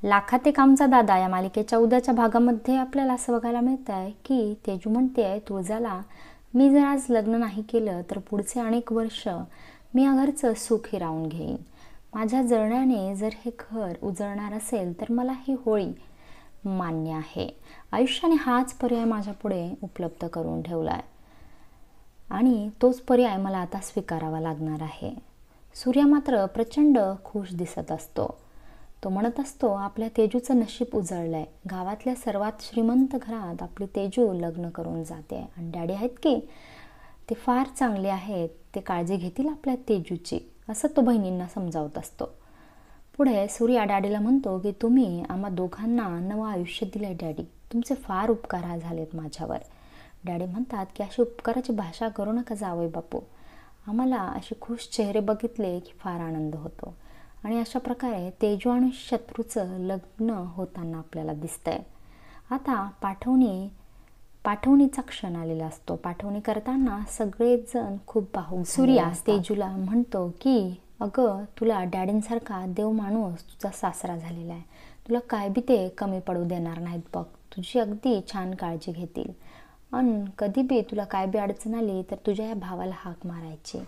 लाखात एक आमचा दादा या मालिकेच्या उद्याच्या भागामध्ये आपल्याला असं बघायला मिळत आहे की तेजू म्हणते तुळजाला, मी जर आज लग्न नाही केलं तर पुढचे अनेक वर्ष मी या घरचं सुख हिरावून घेईन. माझ्या जळण्याने जर हे घर उजळणार असेल तर मला ही होळी मान्य आहे. आयुष्याने हाच पर्याय माझ्यापुढे उपलब्ध करून ठेवला आहे आणि तोच पर्याय मला आता स्वीकारावा लागणार आहे. सूर्या मात्र प्रचंड खुश दिसत असतो. तो म्हणत असतो आपल्या तेजूचं नशीब उजळलंय. गावातल्या सर्वात श्रीमंत घरात आपली तेजू लग्न करून जाते आणि डॅडी आहेत की ते फार चांगले आहेत, ते काळजी घेतील आपल्या तेजूची, असं तो बहिणींना समजावत असतो. पुढे सूर्या डॅडीला म्हणतो की तुम्ही आम्हा दोघांना नवं आयुष्य दिलंय डॅडी, तुमचे फार उपकार झालेत माझ्यावर. डॅडी म्हणतात की अशी उपकाराची भाषा करू नका जावई बापू, आम्हाला असे खुश चेहरे बघितले की फार आनंद होतो. आणि अशा प्रकारे तेजू आणि शत्रूचं लग्न होताना आपल्याला दिसतंय. आता पाठवणीचा क्षण आलेला असतो. पाठवणी करताना सगळेजण खूप भावुक. सूर्या तेजूला म्हणतो की अगं तुला डॅडींसारखा देव माणूस तुझा सासरा झालेला आहे, तुला काय बी ते कमी पडू देणार नाहीत बघ, तुझी अगदी छान काळजी घेतील आणि कधी बी तुला काय बी अडचण आली तर तुझ्या या भावाला हाक मारायची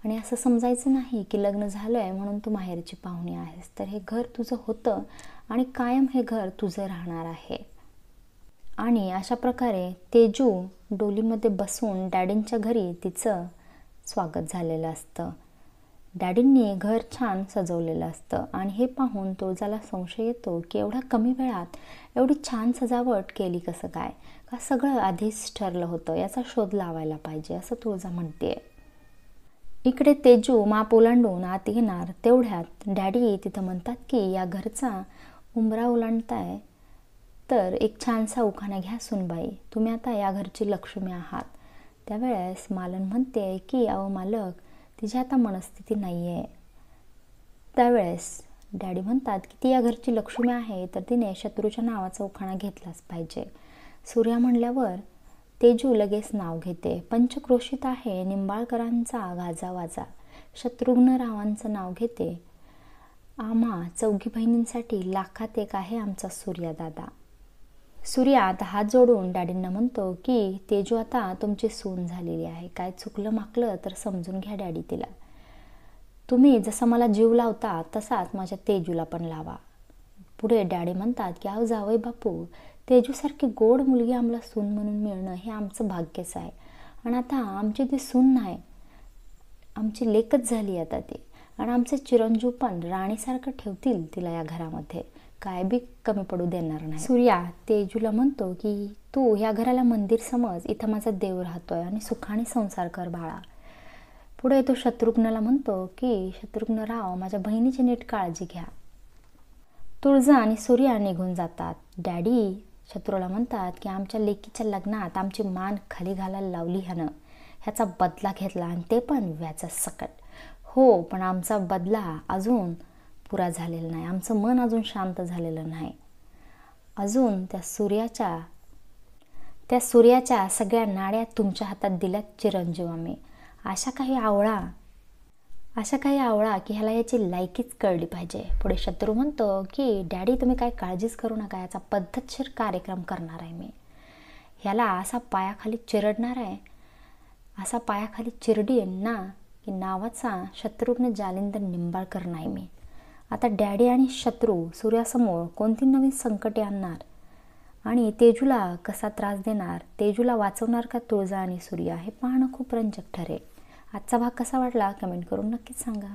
आणि असं समजायचं नाही की लग्न झालं आहे म्हणून तू माहेरची पाहुणी आहेस, तर हे घर तुझं होतं आणि कायम हे घर तुझं राहणार आहे. आणि अशा प्रकारे तेजू डोलीमध्ये बसून डॅडींच्या घरी तिचं स्वागत झालेलं असतं. डॅडींनी घर छान सजवलेलं असतं आणि हे पाहून तुळजाला संशय येतो की एवढ्या कमी वेळात एवढी छान सजावट केली कसं काय, का सगळं आधीच ठरलं होतं, याचा शोध लावायला पाहिजे असं तुळजा म्हणते. इकडे तेजू माप ओलांडून आत येणार तेवढ्यात डॅडी तिथं म्हणतात की या घरचा उंबरा ओलांडताय तर एक छानसा उखाणा घ्या सुनबाई, तुम्ही आता या घरची लक्ष्मी आहात. त्यावेळेस मालन म्हणते की अहो मालक, तिची आता मनस्थिती नाही आहे. त्यावेळेस डॅडी म्हणतात की ती या घरची लक्ष्मी आहे तर तिने शत्रूच्या नावाचा उखाणा घेतलाच पाहिजे. सूर्या म्हणल्यावर तेजू लगेच नाव घेते. पंचक्रोशीत आहे निंबाळकरांचा गाजावाजा, शत्रुघ्नरावांचं नाव घेते. आम्हा चौघी बहिणींसाठी लाखात एक आहे आमचा सूर्या दादा. सूर्या आता हात जोडून डॅडींना म्हणतो की तेजू आता तुमची सून झालेली आहे, काय चुकलं माकलं तर समजून घ्या डॅडी तिला. तुम्ही जसं मला जीव लावता तसाच माझ्या तेजूला पण लावा. पुढे डॅडी म्हणतात की अहो जावई बापू, तेजूसारखी गोड मुलगी आम्हाला सून म्हणून मिळणं हे आमचं भाग्यच आहे आणि आता आमची ती सून नाही, आमची लेकच झाली आता ती आणि आमचे चिरंजीव पण राणीसारखं ठेवतील तिला या घरामध्ये, काय बी कमी पडू देणार नाही. सूर्या तेजूला म्हणतो की तू ह्या घराला मंदिर समज, इथं माझा देव राहतोय आणि सुखाने संसार कर बाळा. पुढे तो शत्रुघ्नला म्हणतो की शत्रुघ्नराव माझ्या बहिणीची नीट काळजी घ्या. तुळजा आणि सूर्या निघून जातात. डॅडी शत्रूला म्हणतात की आमच्या लेकीच्या लग्नात आमची मान खाली घालायला लावली ह्यानं, ह्याचा बदला घेतला आणि ते पण व्याजासकट. हो, पण आमचा बदला अजून पुरा झालेला नाही, आमचं मन अजून शांत झालेलं नाही. अजून त्या सूर्याच्या सगळ्या नाड्या तुमच्या हातात दिल्यात चिरंजीव आम्ही. अशा काही आवळा की ह्याला याची लायकीच कळली पाहिजे. पुढे शत्रू म्हणतो की डॅडी तुम्ही काय काळजीच करू नका, याचा पद्धतशीर कार्यक्रम करणार आहे मी. ह्याला असा पायाखाली चिरडणार आहे, असा पायाखाली चिरडीन ना की नावाचा शत्रुघ्न जालिंदर निंबाळकर नाही मी. आता डॅडी आणि शत्रू सूर्यासमोर कोणती नवीन संकटे आणणार आणि तेजूला कसा त्रास देणार, तेजूला वाचवणार का तुळजा आणि सूर्या, हे पाहणं खूप रंजक ठरेल. आजचा भाग कसा वाटला कमेंट करून नक्कीच सांगा.